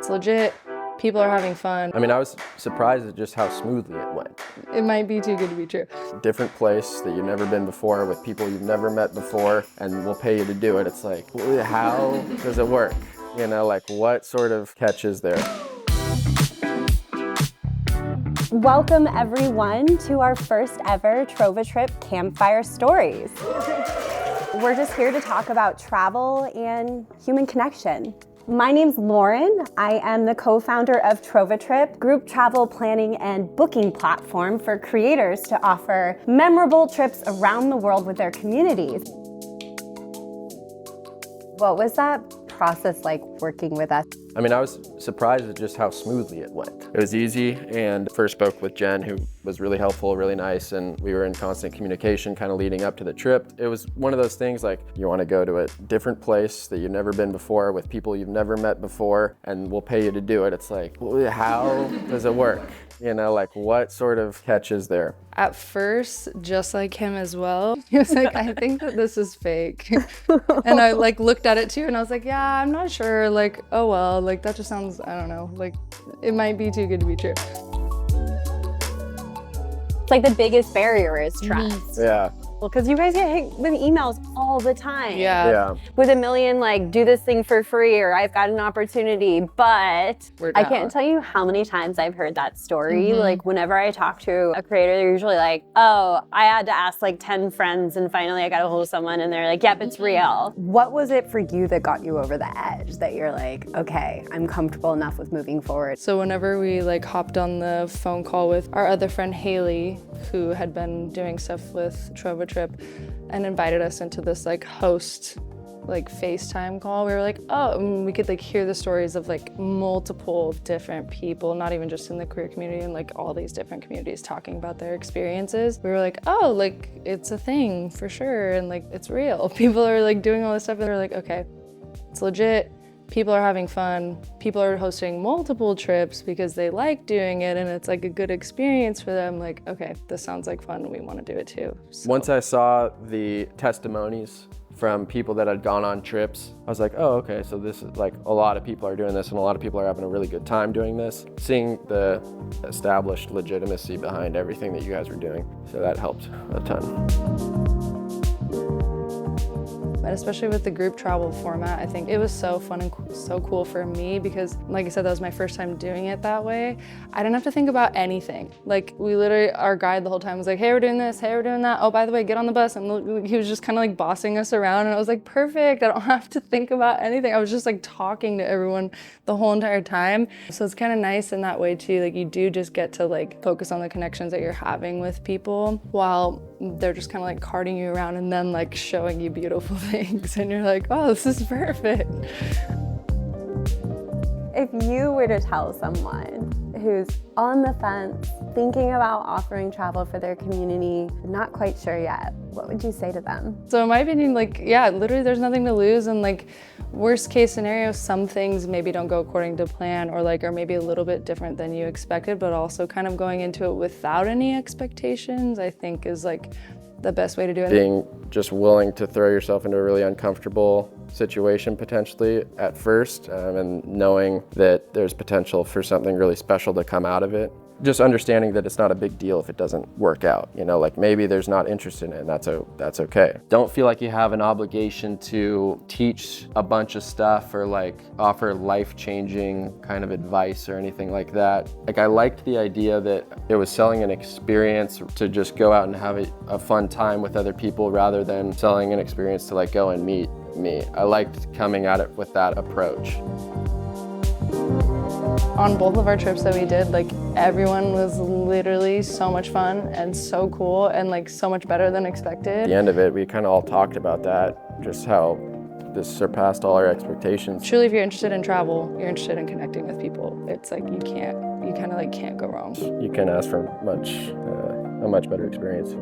It's legit. People are having fun. I mean, I was surprised at just how smoothly it went. It might be too good to be true. Different place that you've never been before with people you've never met before, and we'll pay you to do it. It's like, how does it work? You know, like what sort of catch is there? Welcome everyone to our first ever TrovaTrip Campfire Stories. We're just here to talk about travel and human connection. My name's Lauren. I am the co-founder of TrovaTrip, group travel planning and booking platform for creators to offer memorable trips around the world with their communities. What was that process like working with us? I mean, I was surprised at just how smoothly it went. It was easy, and first spoke with Jen, who was really helpful, really nice, and we were in constant communication kind of leading up to the trip. It was one of those things like, you want to go to a different place that you've never been before with people you've never met before, and we'll pay you to do it. It's like, how does it work? You know, like what sort of catch is there? At first, just like him as well, he was like, I think that this is fake. And I looked at it too, and I was like, yeah, I'm not sure. Like, oh well, like that just sounds, I don't know, like it might be too good to be true. It's like the biggest barrier is trust. Yeah. Well, because you guys get hit with emails all the time. Yeah. With a million, like, do this thing for free, or I've got an opportunity, but I can't tell you how many times I've heard that story. Like, whenever I talk to a creator, they're usually like, oh, I had to ask like 10 friends, and finally I got a hold of someone, and they're like, yep, it's real. What was it for you that got you over the edge, that you're like, okay, I'm comfortable enough with moving forward? So whenever we hopped on the phone call with our other friend Haley, who had been doing stuff with TrovaTrip and invited us into this host FaceTime call, we were like, oh, and we could hear the stories of multiple different people, not even just in the queer community, and all these different communities talking about their experiences. We were like, oh, it's a thing for sure, and it's real. People are doing all this stuff, and we're like, okay, it's legit. People are having fun. People are hosting multiple trips because they like doing it, and it's a good experience for them. Okay, this sounds like fun. We want to do it too. So. Once I saw the testimonies from people that had gone on trips, I was like, oh, okay, so this is a lot of people are doing this, and a lot of people are having a really good time doing this. Seeing the established legitimacy behind everything that you guys were doing, so that helped a ton. But especially with the group travel format, I think it was so fun and so cool for me because, like I said, that was my first time doing it that way. I didn't have to think about anything. We literally, our guide the whole time was like, hey, we're doing this, hey, we're doing that. Oh, by the way, get on the bus. And he was just kind of bossing us around, and I was like, perfect. I don't have to think about anything. I was just talking to everyone the whole entire time. So it's kind of nice in that way too. You do just get to focus on the connections that you're having with people while they're just kind of carting you around and then showing you beautiful things, and you're like, oh, this is perfect. If you were to tell someone who's on the fence, thinking about offering travel for their community, not quite sure yet, what would you say to them? So in my opinion, yeah, literally there's nothing to lose, and worst case scenario, some things maybe don't go according to plan, or are maybe a little bit different than you expected, but also kind of going into it without any expectations, I think is the best way to do it. Being just willing to throw yourself into a really uncomfortable situation potentially at first, and knowing that there's potential for something really special to come out of it. Just understanding that it's not a big deal if it doesn't work out. Maybe there's not interest in it, and that's okay. Don't feel like you have an obligation to teach a bunch of stuff or offer life-changing kind of advice or anything like that. I liked the idea that it was selling an experience to just go out and have a fun time with other people rather than selling an experience to go and meet me. I liked coming at it with that approach. On both of our trips that we did, everyone was literally so much fun and so cool and so much better than expected. At the end of it, we kind of all talked about that, just how this surpassed all our expectations. Truly, if you're interested in travel, you're interested in connecting with people. It's you kind of can't go wrong. You can't ask for a much better experience.